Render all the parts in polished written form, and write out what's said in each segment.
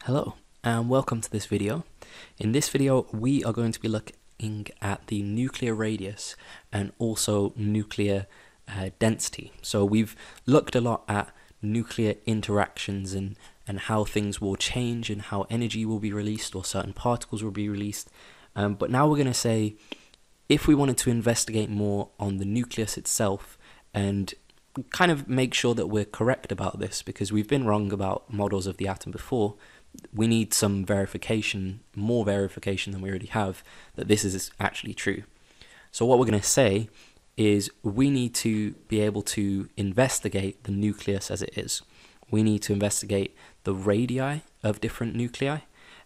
Hello and welcome to this video. In this video we are going to be looking at the nuclear radius and also nuclear density. So we've looked a lot at nuclear interactions and how things will change and how energy will be released or certain particles will be released. But now we're going to say if we wanted to investigate more on the nucleus itself and kind of make sure that we're correct about this, because we've been wrong about models of the atom before, we need some verification, more verification than we already have, that this is actually true. So what we're going to say is we need to be able to investigate the nucleus as it is. We need to investigate the radii of different nuclei,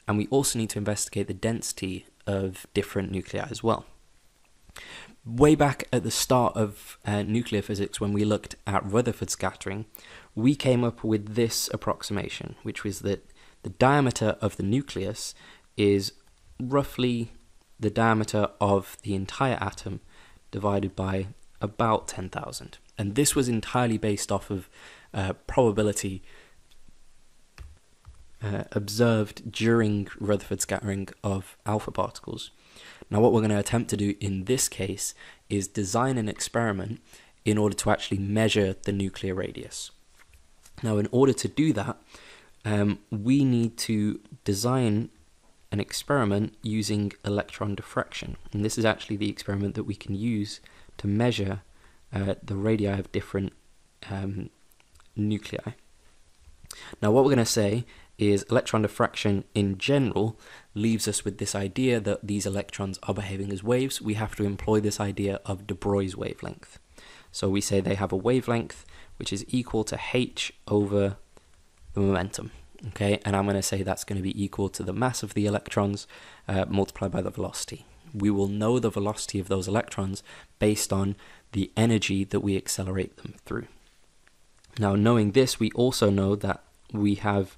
and we also need to investigate the density of different nuclei as well. Way back at the start of nuclear physics, when we looked at Rutherford scattering, we came up with this approximation, which was that the diameter of the nucleus is roughly the diameter of the entire atom divided by about 10,000. And this was entirely based off of probability observed during Rutherford scattering of alpha particles. Now what we're going to attempt to do in this case is design an experiment in order to actually measure the nuclear radius. Now in order to do that, we need to design an experiment using electron diffraction, and this is actually the experiment that we can use to measure the radii of different nuclei. Now what we're going to say is electron diffraction in general leaves us with this idea that these electrons are behaving as waves. We have to employ this idea of de Broglie's wavelength. So we say they have a wavelength which is equal to h over the momentum, okay, and I'm going to say that's going to be equal to the mass of the electrons multiplied by the velocity. We will know the velocity of those electrons based on the energy that we accelerate them through. Now, knowing this, we also know that we have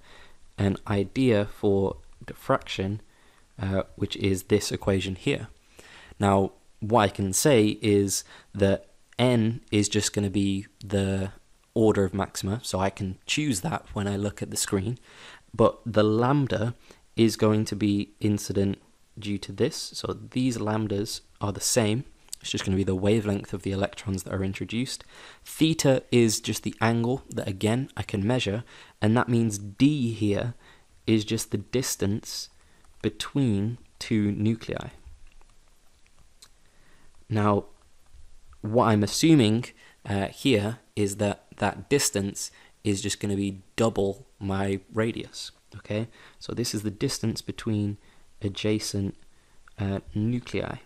an idea for diffraction, which is this equation here. Now, what I can say is that n is just going to be the order of maxima, so I can choose that when I look at the screen, but the lambda is going to be incident due to this, so these lambdas are the same. It's just going to be the wavelength of the electrons that are introduced. Theta is just the angle that again I can measure, and that means d here is just the distance between two nuclei. Now what I'm assuming here is that that distance is just going to be double my radius, okay? So this is the distance between adjacent nuclei.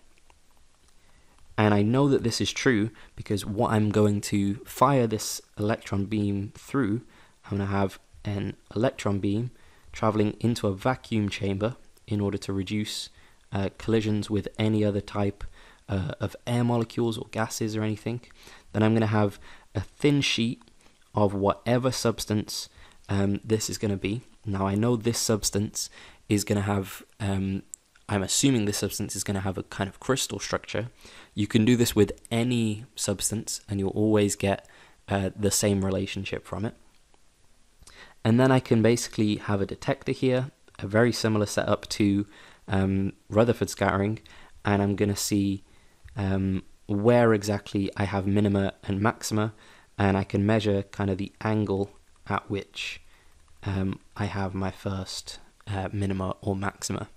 And I know that this is true because what I'm going to fire this electron beam through, I'm going to have an electron beam traveling into a vacuum chamber in order to reduce collisions with any other type of air molecules or gases or anything. Then I'm going to have a thin sheet of whatever substance this is going to be. Now I know this substance is going to have, I'm assuming this substance is going to have a kind of crystal structure. You can do this with any substance and you'll always get the same relationship from it. And then I can basically have a detector here, a very similar setup to Rutherford scattering, and I'm going to see where exactly I have minima and maxima, and I can measure kind of the angle at which I have my first minima or maxima.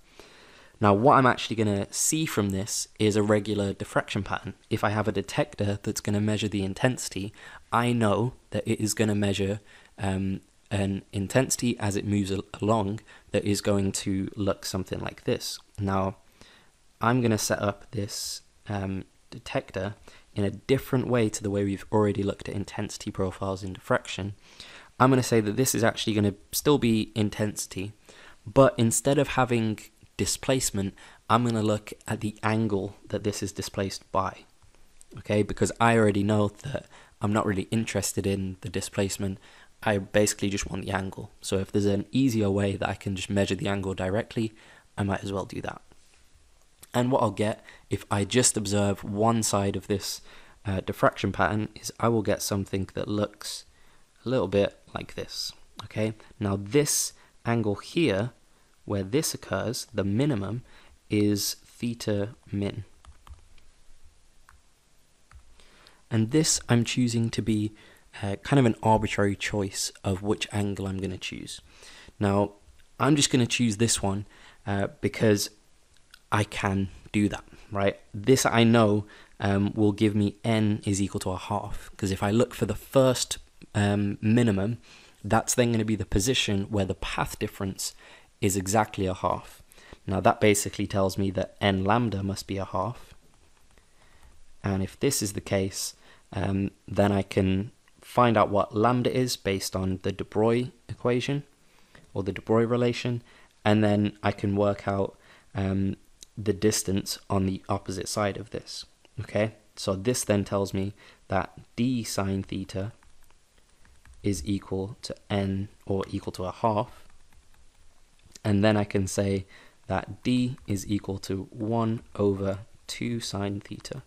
Now what I'm actually going to see from this is a regular diffraction pattern. If I have a detector that's going to measure the intensity, I know that it is going to measure an intensity as it moves along that is going to look something like this. Now I'm going to set up this detector in a different way to the way we've already looked at intensity profiles in diffraction. I'm going to say that this is actually going to still be intensity, but instead of having displacement, I'm going to look at the angle that this is displaced by, okay, because I already know that I'm not really interested in the displacement. I basically just want the angle. So if there's an easier way that I can just measure the angle directly, I might as well do that. And what I'll get if I just observe one side of this diffraction pattern is I will get something that looks a little bit like this. Okay, now this angle here, where this occurs, the minimum, is theta min. And this I'm choosing to be kind of an arbitrary choice of which angle I'm going to choose. Now, I'm just going to choose this one because I can do that, right? This I know will give me n is equal to a half, because if I look for the first minimum, that's then going to be the position where the path difference is exactly a half. Now that basically tells me that n lambda must be a half. And if this is the case, then I can find out what lambda is based on the de Broglie equation, or the de Broglie relation, and then I can work out the distance on the opposite side of this. Okay, so this then tells me that d sine theta is equal to n, or equal to a half, and then I can say that d is equal to 1 over 2 sine theta.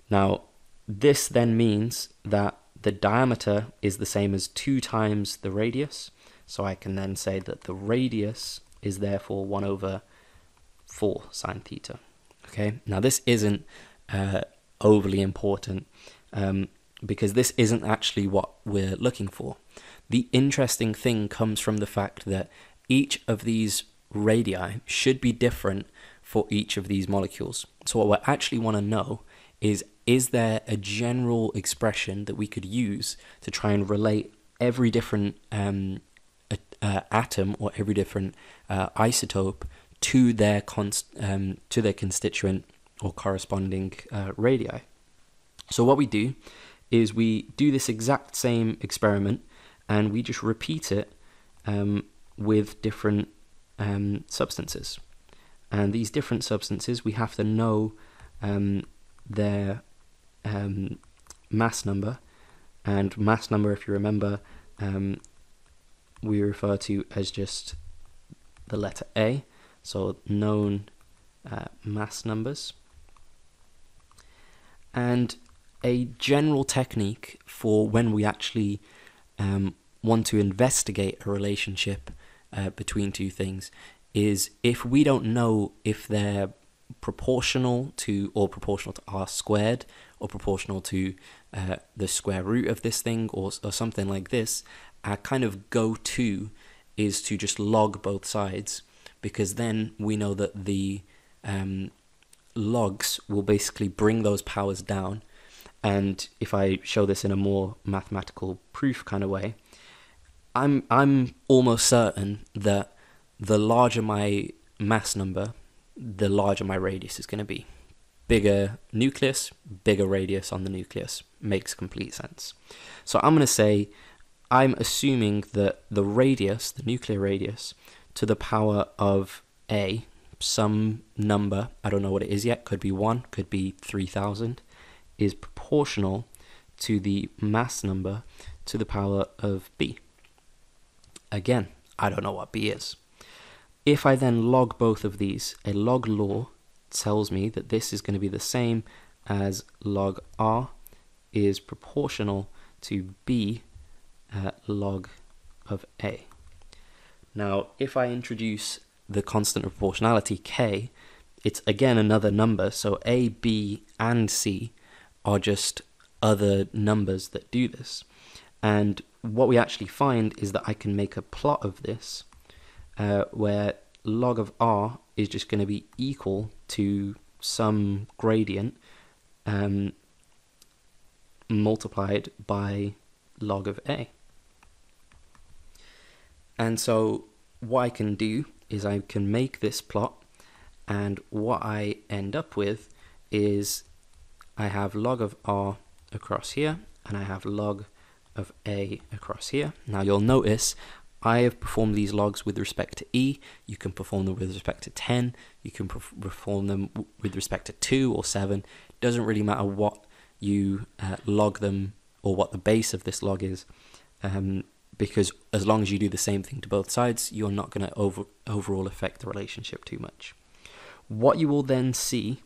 Now, this then means that the diameter is the same as 2 times the radius, so I can then say that the radius is therefore 1 over 4 sine theta. Okay, now this isn't overly important because this isn't actually what we're looking for. The interesting thing comes from the fact that each of these radii should be different for each of these molecules. So what we actually want to know is there a general expression that we could use to try and relate every different atom or every different isotope to their constituent or corresponding radii? So what we do is we do this exact same experiment and we just repeat it with different substances. And these different substances, we have to know their mass number. And mass number, if you remember, we refer to as just the letter A, so known mass numbers. And a general technique for when we actually want to investigate a relationship between two things is if we don't know if they're proportional to r squared, or proportional to the square root of this thing, or something like this, our kind of go-to is to just log both sides, because then we know that the logs will basically bring those powers down. And if I show this in a more mathematical proof kind of way, I'm almost certain that the larger my mass number, the larger my radius is going to be. Bigger nucleus, bigger radius on the nucleus. Makes complete sense. So I'm going to say I'm assuming that the radius, the nuclear radius, to the power of A, some number, I don't know what it is yet, could be 1, could be 3000, is proportional to the mass number to the power of B. Again, I don't know what B is. If I then log both of these, a log law tells me that this is going to be the same as log R is proportional to B log of A. Now, if I introduce the constant of proportionality, K, it's again another number, so A, B, and C are just other numbers that do this. And what we actually find is that I can make a plot of this where log of R is just going to be equal to some gradient multiplied by log of A. And so what I can do is I can make this plot, and what I end up with is I have log of R across here, and I have log of A across here. Now you'll notice I have performed these logs with respect to E. You can perform them with respect to 10. You can perform them with respect to 2 or 7. It doesn't really matter what you log them, or what the base of this log is, because as long as you do the same thing to both sides, you're not going to overall affect the relationship too much. What you will then see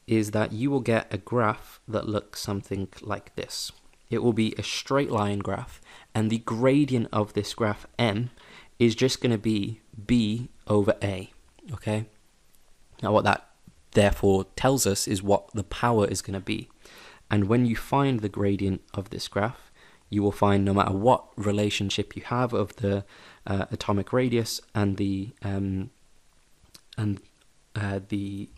is that you will get a graph that looks something like this. It will be a straight line graph, and the gradient of this graph M is just going to be B over A, okay? Now what that therefore tells us is what the power is going to be. And when you find the gradient of this graph, you will find no matter what relationship you have of the atomic radius and the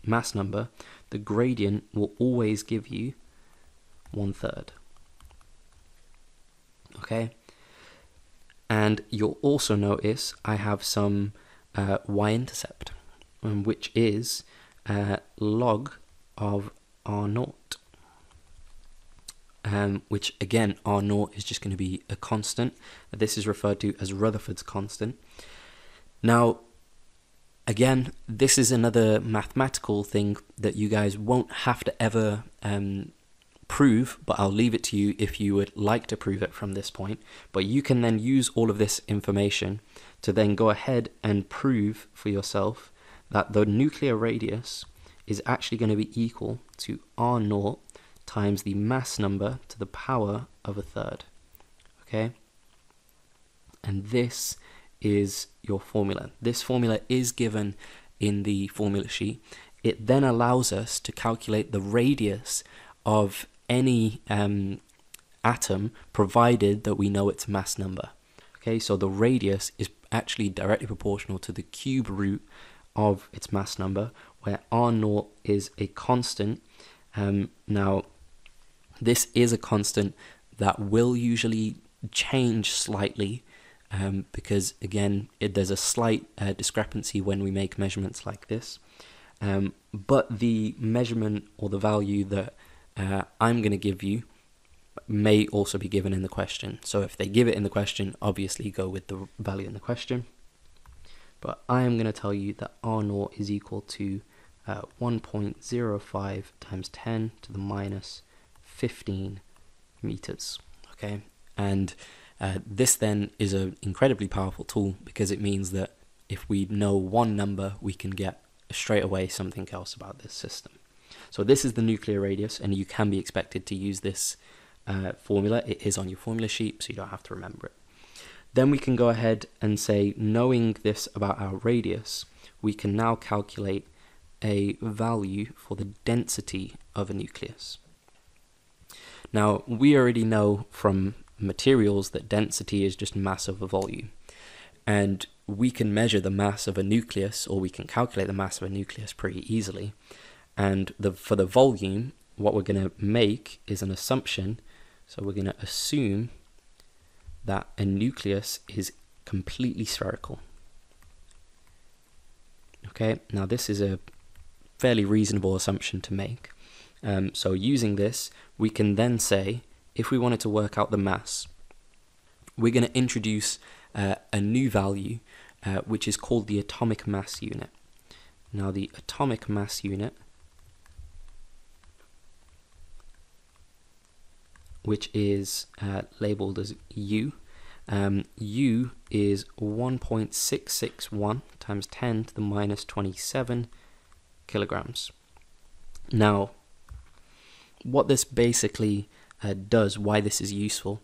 mass number, the gradient will always give you 1/3. Okay? And you'll also notice I have some y-intercept, which is log of R0. Which again, R0 is just going to be a constant. This is referred to as Rutherford's constant. Now, again, this is another mathematical thing that you guys won't have to ever prove, but I'll leave it to you if you would like to prove it from this point. But you can then use all of this information to then go ahead and prove for yourself that the nuclear radius is actually going to be equal to R0 times the mass number to the power of 1/3. Okay? And this is your formula. This formula is given in the formula sheet. It then allows us to calculate the radius of any atom, provided that we know its mass number. Okay, so the radius is actually directly proportional to the cube root of its mass number, where R0 is a constant. Now, this is a constant that will usually change slightly because, again, there's a slight discrepancy when we make measurements like this. But the measurement or the value that I'm going to give you may also be given in the question. So if they give it in the question, obviously go with the value in the question. But I am going to tell you that R0 is equal to 1.05 times 10 to the minus 15 meters. Okay, and this then is an incredibly powerful tool because it means that if we know one number, we can get straight away something else about this system. So this is the nuclear radius, and you can be expected to use this formula. It is on your formula sheet, so you don't have to remember it. Then we can go ahead and say, knowing this about our radius, we can now calculate a value for the density of a nucleus. Now, we already know from materials that density is just mass over volume. And we can measure the mass of a nucleus, or we can calculate the mass of a nucleus pretty easily. And for the volume, what we're going to make is an assumption. So we're going to assume that a nucleus is completely spherical. Okay, now this is a fairly reasonable assumption to make. So using this, we can then say, if we wanted to work out the mass, we're going to introduce a new value, which is called the atomic mass unit. Now the atomic mass unit, which is labeled as U, U is 1.661 times 10 to the minus 27 kilograms. Now, what this basically does, why this is useful,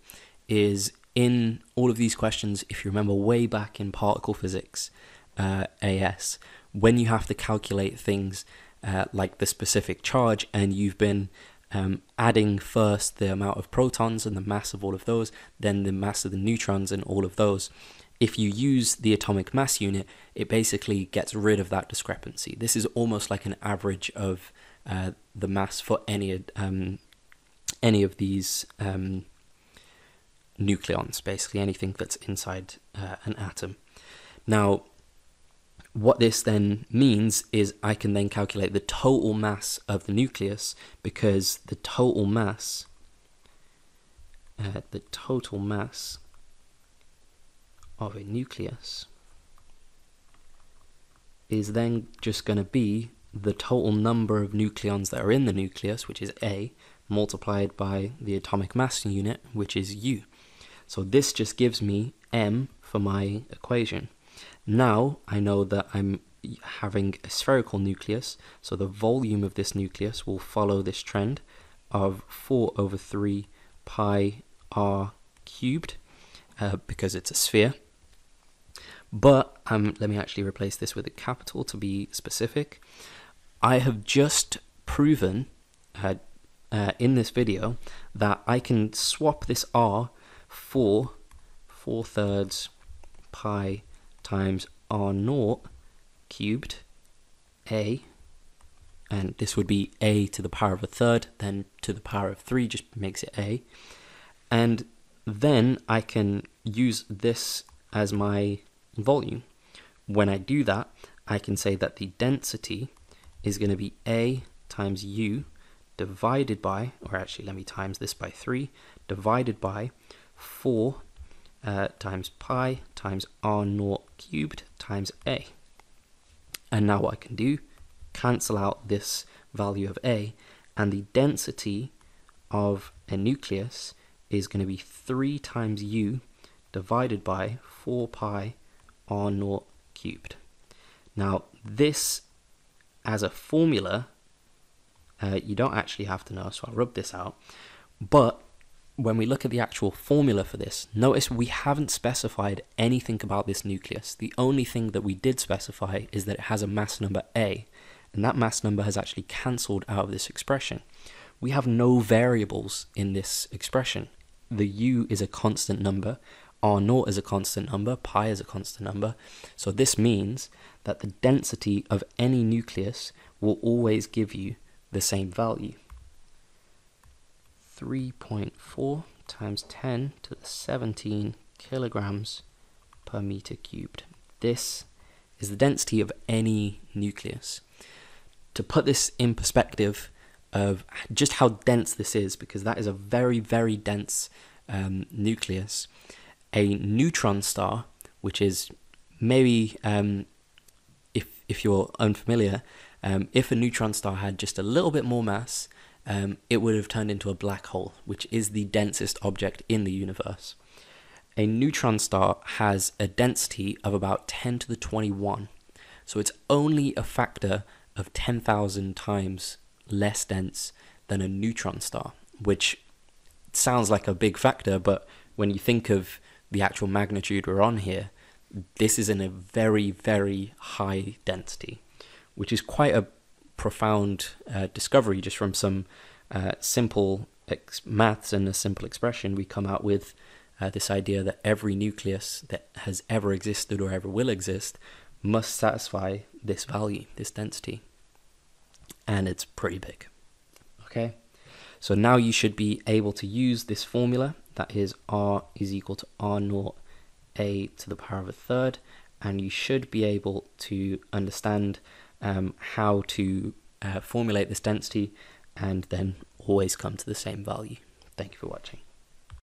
is in all of these questions, if you remember way back in particle physics, AS, when you have to calculate things like the specific charge, and you've been adding first the amount of protons and the mass of all of those, then the mass of the neutrons and all of those. If you use the atomic mass unit, it basically gets rid of that discrepancy. This is almost like an average of the mass for any of these nucleons, basically anything that's inside an atom. Now, what this then means is I can then calculate the total mass of the nucleus, because the total mass of a nucleus is then just going to be the total number of nucleons that are in the nucleus, which is A, multiplied by the atomic mass unit, which is U. So this just gives me M for my equation. Now I know that I'm having a spherical nucleus, so the volume of this nucleus will follow this trend of 4 over 3 pi r cubed, because it's a sphere. But let me actually replace this with a capital to be specific. I have just proven in this video that I can swap this r for 4/3 pi times r naught cubed a, and this would be a to the power of a third, then to the power of 3 just makes it a, and then I can use this as my volume. When I do that, I can say that the density is going to be a times u divided by, or actually let me times this by 3, divided by 4 times pi times r naught cubed times a. And now what I can do, cancel out this value of a, and the density of a nucleus is going to be 3 times u divided by 4 pi r naught cubed. Now this as a formula, you don't actually have to know, so I'll rub this out. But when we look at the actual formula for this, notice we haven't specified anything about this nucleus. The only thing that we did specify is that it has a mass number A, and that mass number has actually cancelled out of this expression. We have no variables in this expression. The u is a constant number, r naught is a constant number, pi is a constant number, so this means that the density of any nucleus will always give you the same value. 3.4 times 10 to the 17 kilograms per meter cubed. This is the density of any nucleus. To put this in perspective of just how dense this is, because that is a very, very dense nucleus, a neutron star, which is maybe, if you're unfamiliar, if a neutron star had just a little bit more mass, it would have turned into a black hole, which is the densest object in the universe. A neutron star has a density of about 10 to the 21, so it's only a factor of 10,000 times less dense than a neutron star, which sounds like a big factor, but when you think of the actual magnitude we're on here, this is in a very, very high density, which is quite a profound discovery. Just from some simple maths and a simple expression, we come out with this idea that every nucleus that has ever existed or ever will exist must satisfy this value, this density, and it's pretty big. Okay, so now you should be able to use this formula, that is r is equal to r naught a to the power of a third, and you should be able to understand how to formulate this density and then always come to the same value. Thank you for watching.